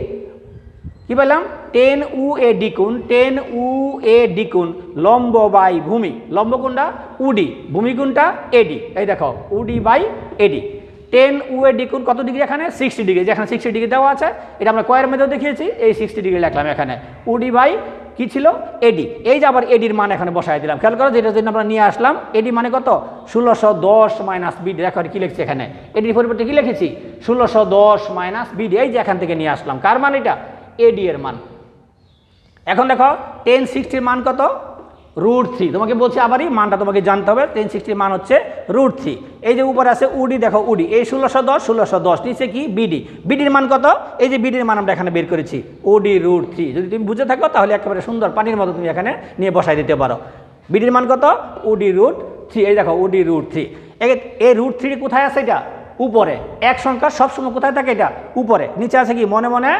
কি পেলাম? 10 UAD কোণ, 10 UAD কোণ লম্ব বাই ভূমি। লম্ব কোণটা UD, ভূমি কোণটা AD। এই দেখো UD বাই AD। 10 UAD কোণ কত ডিগ্রি? এখানে 60 ডিগ্রি। যেখানে 60 ডিগ্রি দেওয়া আছে, এটা আমরা কয়ের মধ্যেও দেখিয়েছি, এই 60 ডিগ্রি লিখলাম এখানে। UD বাই কি ছিল? AD। এই যে আবার ADর মান এখানে বসাই দিলাম। খেয়াল করো, যেটার জন্য আমরা নিয়ে আসলাম AD মানে কত? 1610 মাইনাস BD। দেখো কি লিখছি এখানে? ADর পরিবর্তে কি লিখেছি? 1610 মাইনাস BD। এই যে এখান থেকে নিয়ে আসলাম। কার মান এটা? AD এর মান। এখন দেখো 10 60-র মান কত? √3। তোমাকে বলছি আবারই মানটা তোমাকে জানতে হবে। 10 60-র মান হচ্ছে √3। এই যে উপরে আছে UD, দেখো UD, এই 1610 নিচে কি? BD। BDর মান কত? এই যে BDর মান আমরা এখানে বের করেছি, UD√3। যদি তুমি বুঝে থাকো তাহলে একেবারে সুন্দর পানির মতো তুমি এখানে নিয়ে বসাই দিতে পারো। BDর মান কত? UD√3। এই দেখো UD√3। এই √3 কোথায় আছে? এটা উপরে। এক সংখ্যা সবসময় কোথায় থাকে? এটা উপরে। নিচে আছে কি? মনে মনে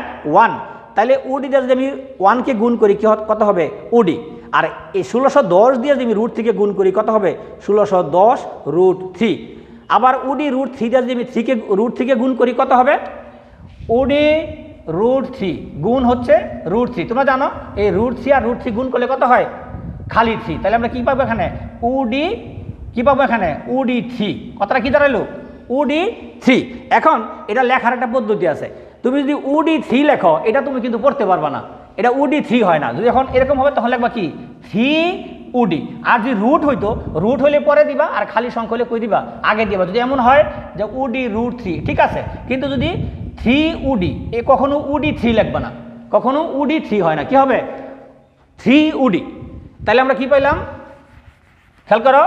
1। তাহলে UDটা যদি আমি 1কে গুণ করি কি কত হবে? UD। আর এই 1610 দিয়ে যদি আমি √3 গুণ করি কত হবে? 1610√3। আবার UD√3 দিয়ে যদি আমি √3 গুণ করি কত হবে? UD√3 গুণ হচ্ছে √3। তোমরা জানো এই √3 আর √3 গুণ করলে কত হয়? খালি 3। তাহলে আমরা কি পাবো এখানে? UD কি পাবো এখানে? UD3। কথাটা কি দাঁড়ালো? UD3। এখন এটা লেখার একটা পদ্ধতি আছে। তুমি যদি UD3 লেখো, এটা তুমি কিন্তু পড়তে পারবা না, এটা UD3 হয় না। যদি এখন এরকম হবে তখন লিখবা কি? 3 উডি। আর যদি রুট হইতো, রুট হইলে পরে দিবা, আর খালি সংখ্যা হলে কই দিবা আগে দিবা। যদি এমন হয় যে উডি রুট 3, ঠিক আছে, কিন্তু যদি 3 উডি, এ কখনো উডি 3 লিখবা না, কখনো উডি 3 হয় না, কি হবে 3 উডি। তাহলে আমরা কি পাইলাম খেয়াল করো,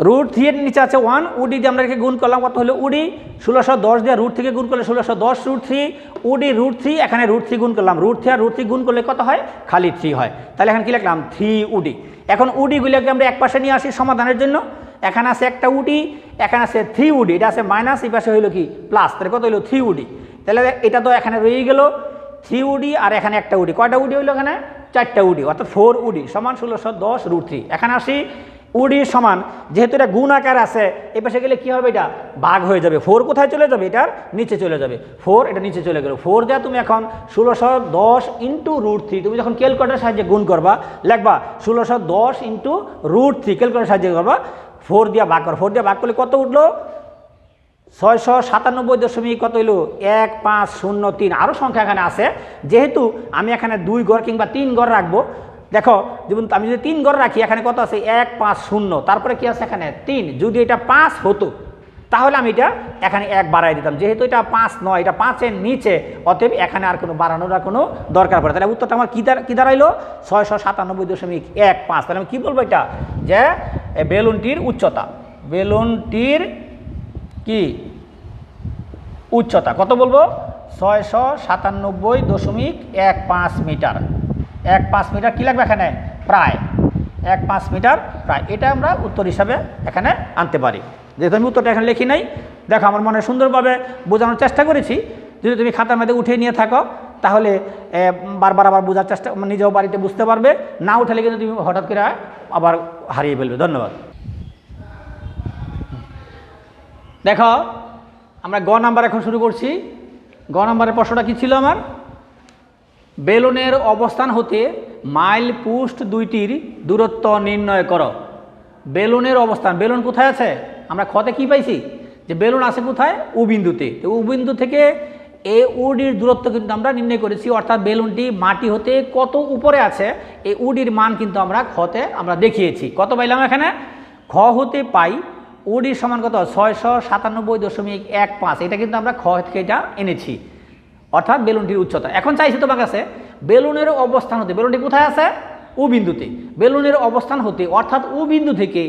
রুট 3 এর নিচে আছে 1, উডি দিয়ে আমরা গুণ করলাম, কত হলো উডি 1610 দিয়ে রুট থেকে গুণ করলে 1610 রুট 3, উডি রুট 3, এখানে রুট 3 গুণ করলাম, রুট 3 আর রুট 3 গুণ করলে কত হয় খালি 3 হয়। তাহলে এখানে কি লিখলাম 3 উডি। এখন উডিগুলোকে আমরা এক পাশে নিয়ে আসি সমাধানের জন্য। এখানে আছে একটা উডি, এখানে আছে 3 উডি, এটা আছে মাইনাস, এই পাশে হইলো কি প্লাস, তাহলে কত হইলো 3 উডি। তাহলে এটা তো এখানে রয়ে গেল 3 উডি, আর এখানে একটা উডি, কয়টা উডি হইলো এখানে 4টা উডি, অর্থাৎ 4 উডি সমান 1610 রুট 3। এখানে আসি উডি সমান, যেহেতু এটা গুণ আকার আছে, এ পাশে গেলে কি হবে এটা ভাগ হয়ে যাবে, 4 কোথায় চলে যাবে এটার নিচে চলে যাবে, 4 এটা নিচে চলে গেল, 4 দেওয়া তুমি এখন 1610 ইন্টু রুট 3, তুমি যখন ক্যালকুলেটারের সাহায্যে গুণ করবা লিখবা 1610 ইন্টু রুট 3, ক্যালকুলেটারের সাহায্যে করবা, 4 দিয়ে ভাগ করো, 4 দিয়ে ভাগ করলে কত উঠলো 697 কত হইলো 1503। আরও সংখ্যা এখানে আছে, যেহেতু আমি এখানে 2 ঘর কিংবা 3 ঘর রাখবো, দেখো যেমন আমি যদি 3 ঘর রাখি, এখানে কত আছে 150, তারপরে কি আছে এখানে 3, যদি এটা 5 হতো তাহলে আমি এটা এখানে 1 বাড়াই দিতাম, যেহেতু এটা 5 নয়, এটা 5-এর নিচে, অতএব এখানে আর কোনো বাড়ানোর আর কোনো দরকার পড়ে। তাহলে উত্তরটা আমার কী দাঁড়াইলো 697.15। তাহলে আমি কী বলবো এটা, যে বেলুনটির উচ্চতা, বেলুনটির কি উচ্চতা কত বলবো 697.15 মিটার। 15 মিটার কী লাগবে এখানে প্রায় 15 মিটার প্রায়, এটা আমরা উত্তর হিসাবে এখানে আনতে পারি। যেহেতু আমি উত্তরটা এখানে লিখি নাই, দেখো আমার মনে সুন্দরভাবে বোঝানোর চেষ্টা করেছি। যদি তুমি খাতার মধ্যে উঠে নিয়ে থাকো তাহলে বারবার আবার বোঝার চেষ্টা, নিজেও বাড়িতে বুঝতে পারবে, না উঠালে কিন্তু তুমি হঠাৎ করে আবার হারিয়ে ফেলবে। ধন্যবাদ। দেখো আমরা গ নাম্বার এখন শুরু করছি। গ নাম্বারের প্রশ্নটা কী ছিল আমার, বেলুনের অবস্থান হতে মাইল পোস্ট দুইটির দূরত্ব নির্ণয় করো। বেলুনের অবস্থান, বেলুন কোথায় আছে, আমরা খতে কি পাইছি যে বেলুন আছে কোথায় ও বিন্দুতে, তো ও বিন্দু থেকে এ উডির দূরত্ব কিন্তু আমরা নির্ণয় করেছি, অর্থাৎ বেলুনটি মাটি হতে কত উপরে আছে এই উডির মান কিন্তু আমরা খতে আমরা দেখিয়েছি। কত পাইলাম এখানে, খ হতে পাই উডির সমান কত 697.15, এটা কিন্তু আমরা খ থেকে এটা এনেছি, অর্থাৎ বেলুনটির উচ্চতা। এখন চাইছি তোমার কাছে বেলুনের অবস্থান হতে, বেলুনটি কোথায় আছে ও বিন্দুতে, বেলুনের অবস্থান হতে অর্থাৎ ও বিন্দু থেকে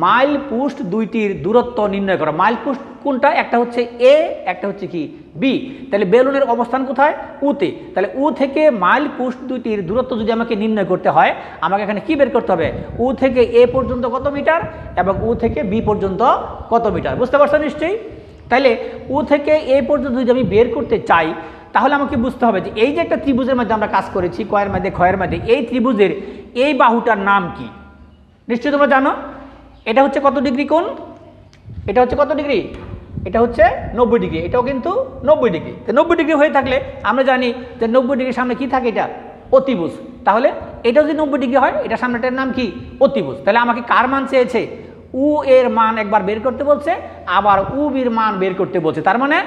মাইল পোস্ট দুইটির দূরত্ব নির্ণয় করা। মাইল পোস্ট কোনটা, একটা হচ্ছে এ, একটা হচ্ছে কি বি। তাহলে বেলুনের অবস্থান কোথায় উতে, তাহলে উ থেকে মাইল পোস্ট দুইটির দূরত্ব যদি আমাকে নির্ণয় করতে হয়, আমাকে এখানে কি বের করতে হবে, উ থেকে এ পর্যন্ত কত মিটার এবং উ থেকে বি পর্যন্ত কত মিটার, বুঝতে পারছো নিশ্চয়ই। তাহলে উ থেকে এ পর্যন্ত যদি আমি বের করতে চাই, তাহলে আমাকে বুঝতে হবে যে এই যে একটা ত্রিভুজের মধ্যে আমরা কাজ করেছি, কয়ের মধ্যে ক্ষয়ের মধ্যে, এই ত্রিভুজের এই বাহুটার নাম কি, নিশ্চয়ই তোমরা জানো। এটা হচ্ছে কত ডিগ্রি কোণ, এটা হচ্ছে কত ডিগ্রি, এটা হচ্ছে 90 ডিগ্রি, এটাও কিন্তু 90 ডিগ্রি। তো 90 ডিগ্রি হয়ে থাকলে আমরা জানি যে 90 ডিগ্রির সামনে কি থাকে, এটা অতিভুজ। তাহলে এটা যদি 90 ডিগ্রি হয়, এটা সামনেটার নাম কি অতিভুজ। তাহলে আমাকে কার মান চেয়েছে, উ এর মান একবার বের করতে বলছে, আবার উ বির মান বের করতে বলছে, তার মানে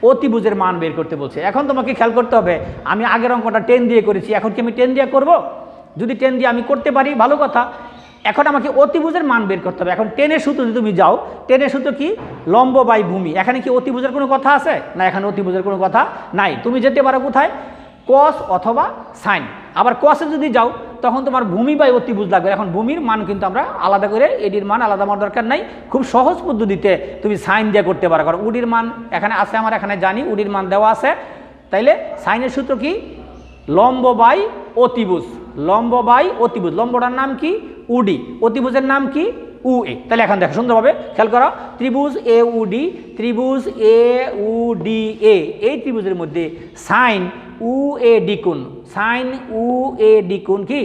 অতিভুজের মান বের করতে বলছে। এখন তোমাকে খেয়াল করতে হবে, আমি আগের অঙ্কটা 10 দিয়ে করেছি, এখন কি আমি 10 দিয়ে করব? যদি 10 দিয়ে আমি করতে পারি ভালো কথা। এখন আমাকে অতিভুজের মান বের করতে হবে। এখন 10-এর সূত্র যদি তুমি যাও, 10-এর সূত্র কি লম্ব বাই ভূমি, এখানে কি অতিভুজের কোনো কথা আছে না, এখানে অতিভুজের কোনো কথা নাই। তুমি যেতে পারো কোথায়, কস অথবা সাইন। আবার কসে যদি যাও তখন তোমার ভূমি বাই অতিভুজ লাগবে। এখন ভূমির মান কিন্তু আমরা আলাদা করে, এডির মান আলাদা আমার দরকার নাই, খুব সহজ পদ্ধতিতে তুমি সাইন দিয়ে করতে পারো। কারণ উডির মান এখানে আছে, আমার এখানে জানি উডির মান দেওয়া আছে। তাইলে সাইনের সূত্র কি লম্ব বাই অতিভুজ, লম্ব বাই অতিভুজ, লম্বটার নাম কি উডি, অতিভুজের নাম কি উ এ। তাহলে এখন দেখো সুন্দরভাবে খেয়াল করো, ত্রিভুজ এ উডি, ত্রিভুজ এ উডি এ, এই ত্রিভুজের মধ্যে সাইন উ এ ডি কোণ, সাইন উ এ ডি কোণ কি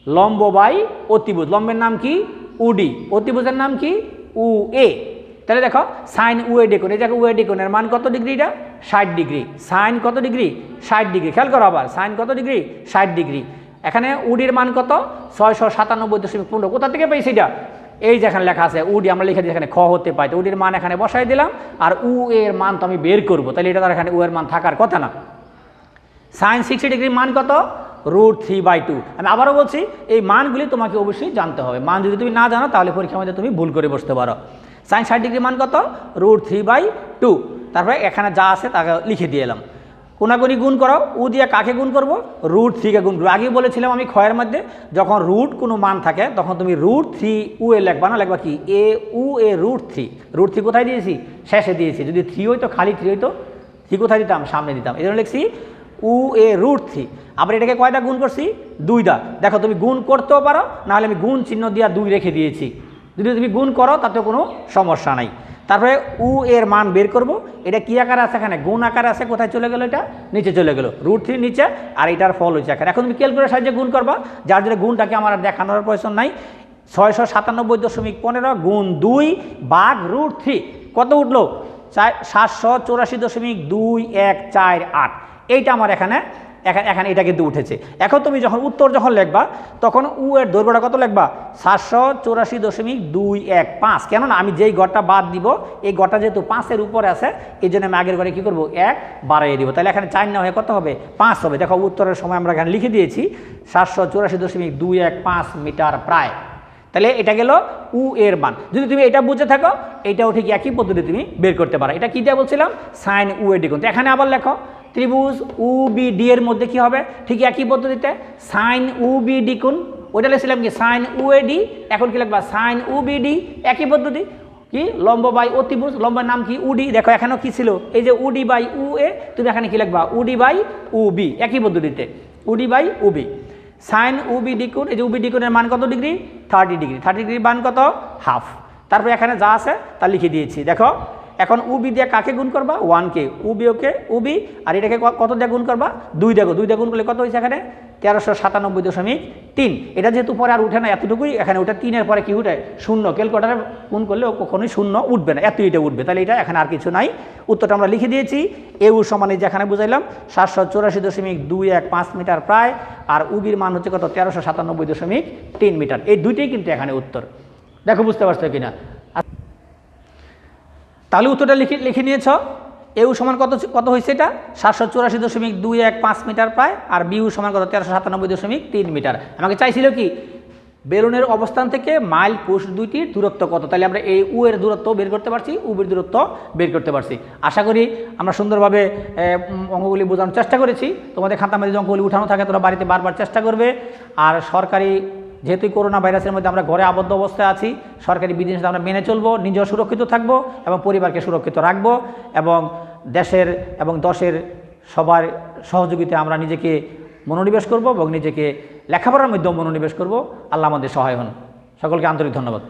লম্ব বাই অতিভুজ, লম্বের নাম কি উডি, অতিভুজের নাম কি উ এ। তাহলে দেখো সাইন উ এ ডি কোণ, এই দেখো উ এ ডি কোণের মান কত ডিগ্রি, এটা 60 ডিগ্রি, সাইন কত ডিগ্রি 60 ডিগ্রি। খেয়াল করো আবার সাইন কত ডিগ্রি 60 ডিগ্রি। এখানে উডির মান কত 697.15, কোথা থেকে পেয়েছি এটা, এই যে এখানে লেখা আছে উডি, আমরা লিখে দিই এখানে খ হতে পাই, তো উডির মান এখানে বসাই দিলাম, আর উ এর মান তো আমি বের করবো, তাহলে এটা তার এখানে উ এর মান থাকার কথা না। সাইন 60 ডিগ্রির মান কত √3/2। আমি আবারও বলছি, এই মানগুলি তোমাকে অবশ্যই জানতে হবে। মান যদি তুমি না জানো তাহলে পরীক্ষার মধ্যে তুমি ভুল করে বসতে পারো। sin 60 ডিগ্রি মান কত? √3/2। তারপরে এখানে যা আছে তাকে লিখে দিয়ে এলাম। কোনাকুনি গুণ করো, উ দিয়ে কাকে গুণ করব? √3 কে গুণ করবো। আগেই বলেছিলাম আমি ক্ষয়ের মধ্যে, যখন রুট কোনো মান থাকে তখন তুমি √3 উ এ লিখবা না, লিখবা কি এ উ এ √3। √3 কোথায় দিয়েছি? শেষে দিয়েছি। যদি 3 হইতো, খালি 3 হইতো, 3 কোথায় দিতাম? সামনে দিতাম। এই জন্য লিখছি উ এ √3। আবার এটাকে কয়টা গুণ করছি? 2টা। দেখো তুমি গুণ করতেও পারো, নাহলে আমি গুণ চিহ্ন দিয়ে 2 রেখে দিয়েছি। যদি তুমি গুণ করো তাতে কোনো সমস্যা নাই। তারপরে উ এর মান বের করব। এটা কী আকারে আছে? এখানে গুণ আকারে আছে। কোথায় চলে গেল? এটা নিচে চলে গেল, √3 নিচে, আর এটার ফল হচ্ছে আকারে। এখন তুমি ক্যালকুলেটরের সাহায্যে গুণ করবা, যার জন্য গুণটাকে আমার আর দেখানোর প্রয়োজন নাই। 697.15 গুণ 2 ভাগ √3 কত উঠলো? 784.214৮। এইটা আমার এখানে এটা কিন্তু উঠেছে। এখন তুমি যখন উত্তর লিখবা তখন উ এর দৈর্ঘ্যটা কত লিখবা? 784.215। কেননা আমি যেই গড়টা বাদ দিব, এই গড়টা যেহেতু 5-এর উপরে আছে, এই জন্য আমি আগের ঘরে কী করবো? 1 বাড়াইয়ে দিব। তাহলে এখানে 4 না হয়ে কত হবে? 5 হবে। দেখো উত্তরের সময় আমরা এখানে লিখে দিয়েছি 784.215 মিটার প্রায়। তাহলে এটা গেল উ এর মান। যদি তুমি এটা বুঝে থাকো, এইটাও ঠিক একই পদ্ধতি তুমি বের করতে পারো। এটা কী দিয়ে বলছিলাম? সাইন উ এ ডি গুণ। এখানে আবার লেখো ত্রিভুজ উ বি ডি এর মধ্যে কি হবে? ঠিক একই পদ্ধতিতে সাইন উ বি ডি গুণ। ওইটা লিখছিলাম কি? Sine U A D. এখন কি লিখবা? Sine U B D. একই পদ্ধতি। কি? লম্ব বাই অতিভুজ। লম্বের নাম কি? উডি। দেখো এখানেও কি ছিল? এই যে উডি বাই উ এ, তুমি এখানে কি লিখবা? U D by U B. একই পদ্ধতিতে U D by U B. Sine U B D কোণ। এই যে উ বি ডি কোণের মান কত ডিগ্রি? 30 ডিগ্রি। 30 ডিগ্রির মান কত? হাফ। তারপরে এখানে যা আছে তা লিখে দিয়েছি। দেখো এখন উ বি দিয়ে কাকে গুণ করবা? 1 কে। উ বি ওকে উ বি। আর এটাকে কত দিয়ে গুণ করবা? 2 দিয়ে। 2 দিয়ে গুণ করলে কত হয়েছে এখানে? 1397.3। এটা যেহেতু পরে আর উঠে না, এতটুকুই এখানে ওটা 3-এর পরে কি উঠে? 0। ক্যালকুলেটারে গুণ করলে কখনোই 0 উঠবে না, এটা উঠবে। তাহলে এটা এখানে আর কিছু নাই। উত্তরটা আমরা লিখে দিয়েছি। এ উ সমানে যেখানে বুঝাইলাম 784.215 মিটার প্রায়, আর উবির মান হচ্ছে কত? 1397.3 মিটার। এই দুইটাই কিন্তু এখানে উত্তর। দেখো বুঝতে পারছো কিনা? তাহলে উত্তরটা লিখে নিয়েছ। এউ সমান কত হয়েছে? এটা 784.215 মিটার প্রায়, আর বিউ সমান কত? 1397.3 মিটার। আমাকে চাইছিল কি বেলুনের অবস্থান থেকে মাইল পোস্ট দুইটির দূরত্ব কত। তাহলে আমরা এই উ এর দূরত্ব বের করতে পারছি, উবির দূরত্ব বের করতে পারছি। আশা করি আমরা সুন্দরভাবে অঙ্কগুলি বোঝানোর চেষ্টা করেছি। তোমাদের খাতা মধ্যে অঙ্কগুলি উঠানো থাকে, তোমরা বাড়িতে বারবার চেষ্টা করবে। আর সরকারি, যেহেতু করোনা ভাইরাসের মধ্যে আমরা ঘরে আবদ্ধ অবস্থায় আছি, সরকারি বিধিনিষেধ আমরা মেনে চলবো, নিজেও সুরক্ষিত থাকবো এবং পরিবারকে সুরক্ষিত রাখবো, এবং দেশের এবং দশের সবার সহযোগিতায় আমরা নিজেকে মনোনিবেশ করব এবং নিজেকে লেখাপড়ার মধ্যেও মনোনিবেশ করব। আল্লাহ আমাদের সহায় হন। সকলকে আন্তরিক ধন্যবাদ।